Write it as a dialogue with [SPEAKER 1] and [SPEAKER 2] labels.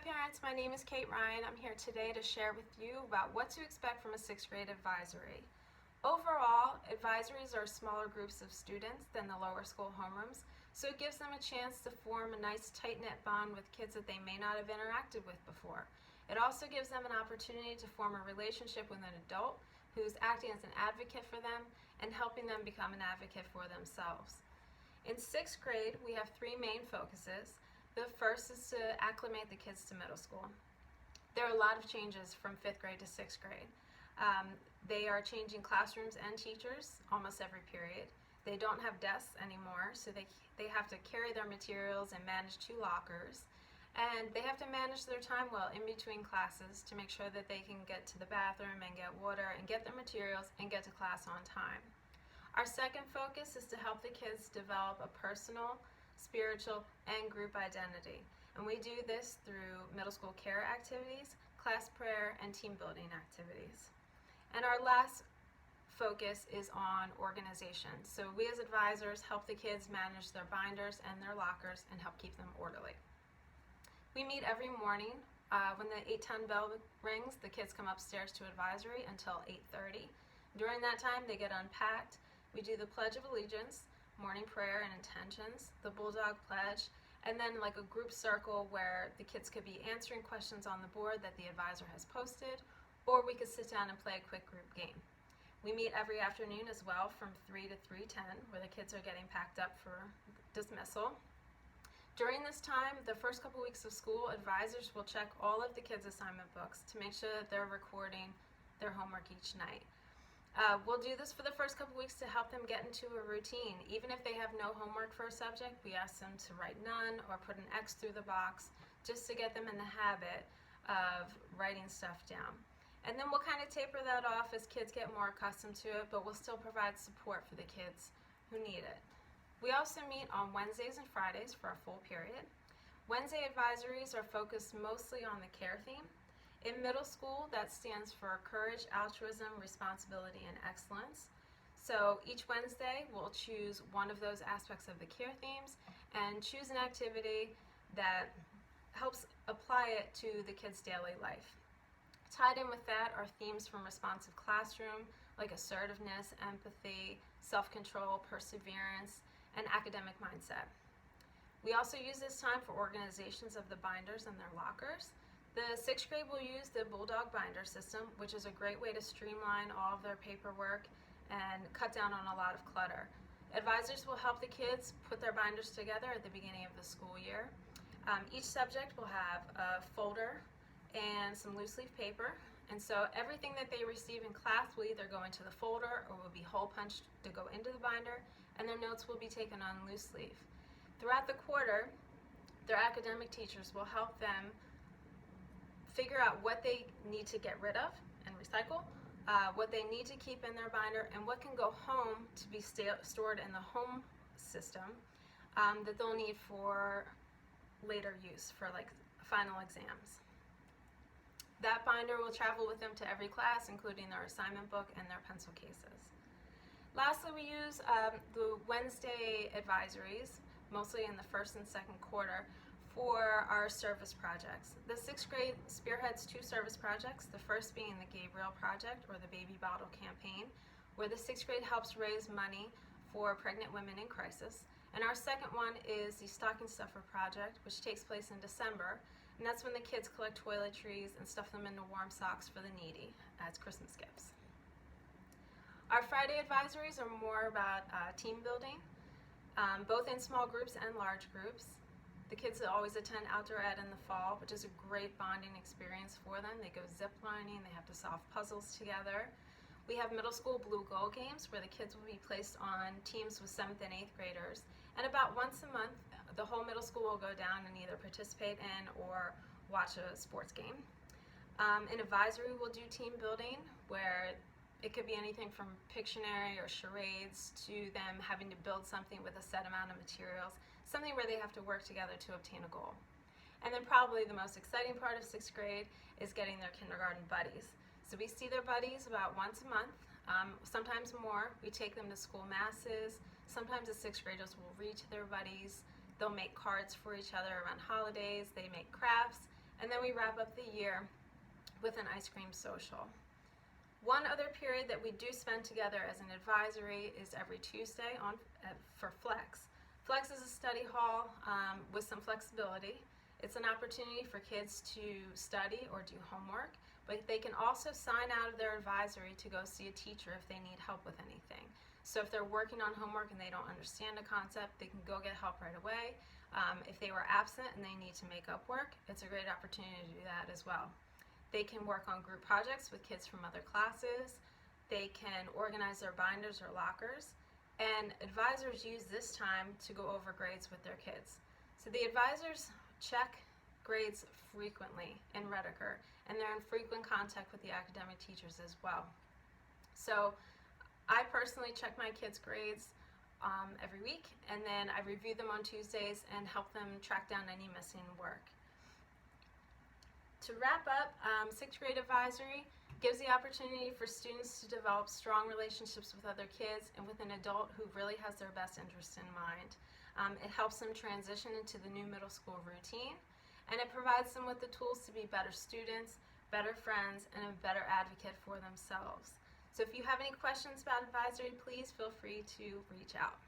[SPEAKER 1] parents, my name is Kate Ryan. I'm here today to share with you about what to expect from a 6th grade advisory. Overall, advisories are smaller groups of students than the lower school homerooms, so it gives them a chance to form a nice tight-knit bond with kids that they may not have interacted with before. It also gives them an opportunity to form a relationship with an adult who's acting as an advocate for them and helping them become an advocate for themselves. In 6th grade, we have 3 main focuses. The first is to acclimate the kids to middle school. There are a lot of changes from 5th grade to 6th grade. They are changing classrooms and teachers almost every period. They don't have desks anymore, so they have to carry their materials and manage 2 lockers. And they have to manage their time well in between classes to make sure that they can get to the bathroom and get water and get their materials and get to class on time. Our second focus is to help the kids develop a personal, spiritual, and group identity. And we do this through middle school care activities, class prayer, and team building activities. And our last focus is on organization. So we as advisors help the kids manage their binders and their lockers and help keep them orderly. We meet every morning. When the 8:10 bell rings, the kids come upstairs to advisory until 8:30. During that time, they get unpacked. We do the Pledge of Allegiance, morning prayer and intentions, the Bulldog Pledge, and then like a group circle where the kids could be answering questions on the board that the advisor has posted, or we could sit down and play a quick group game. We meet every afternoon as well from 3 to 3:10, where the kids are getting packed up for dismissal. During this time, the first couple weeks of school, advisors will check all of the kids' assignment books to make sure that they're recording their homework each night. We'll do this for the first couple weeks to help them get into a routine. Even if they have no homework for a subject, we ask them to write none or put an X through the box just to get them in the habit of writing stuff down. And then we'll kind of taper that off as kids get more accustomed to it, but we'll still provide support for the kids who need it. We also meet on Wednesdays and Fridays for a full period. Wednesday advisories are focused mostly on the care theme. In middle school, that stands for courage, altruism, responsibility, and excellence. So each Wednesday, we'll choose one of those aspects of the care themes and choose an activity that helps apply it to the kids' daily life. Tied in with that are themes from Responsive Classroom, like assertiveness, empathy, self-control, perseverance, and academic mindset. We also use this time for organizations of the binders and their lockers. The 6th grade will use the Bulldog binder system, which is a great way to streamline all of their paperwork and cut down on a lot of clutter. Advisors will help the kids put their binders together at the beginning of the school year. Each subject will have a folder and some loose leaf paper, and so everything that they receive in class will either go into the folder or will be hole punched to go into the binder, and their notes will be taken on loose leaf. Throughout the quarter, their academic teachers will help them figure out what they need to get rid of and recycle, what they need to keep in their binder, and what can go home to be stored in the home system that they'll need for later use for like final exams. That binder will travel with them to every class, including their assignment book and their pencil cases. Lastly, we use the Wednesday advisories, mostly in the first and second quarter, for our service projects. The 6th grade spearheads 2 service projects, the first being the Gabriel Project, or the Baby Bottle Campaign, where the 6th grade helps raise money for pregnant women in crisis. And our second one is the Stocking Stuffer Project, which takes place in December, and that's when the kids collect toiletries and stuff them into warm socks for the needy as Christmas gifts. Our Friday advisories are more about team building, both in small groups and large groups. The kids always attend outdoor ed in the fall, which is a great bonding experience for them. They go zip lining, they have to solve puzzles together. We have middle school blue gold games where the kids will be placed on teams with 7th and 8th graders. And about once a month, the whole middle school will go down and either participate in or watch a sports game. In advisory, we'll do team building where it could be anything from Pictionary or charades to them having to build something with a set amount of materials, something where they have to work together to obtain a goal. And then probably the most exciting part of 6th grade is getting their kindergarten buddies. So we see their buddies about once a month, sometimes more. We take them to school masses. Sometimes the 6th graders will read to their buddies. They'll make cards for each other around holidays. They make crafts, and then we wrap up the year with an ice cream social. One other period that we do spend together as an advisory is every Tuesday for Flex. Flex is a study hall with some flexibility. It's an opportunity for kids to study or do homework, but they can also sign out of their advisory to go see a teacher if they need help with anything. So if they're working on homework and they don't understand a concept, they can go get help right away. If they were absent and they need to make up work, it's a great opportunity to do that as well. They can work on group projects with kids from other classes. They can organize their binders or lockers. And advisors use this time to go over grades with their kids. So the advisors check grades frequently in Redeker, and they're in frequent contact with the academic teachers as well. So I personally check my kids' grades every week, and then I review them on Tuesdays and help them track down any missing work. To wrap up, 6th grade advisory gives the opportunity for students to develop strong relationships with other kids and with an adult who really has their best interest in mind. It helps them transition into the new middle school routine, and it provides them with the tools to be better students, better friends, and a better advocate for themselves. So if you have any questions about advisory, please feel free to reach out.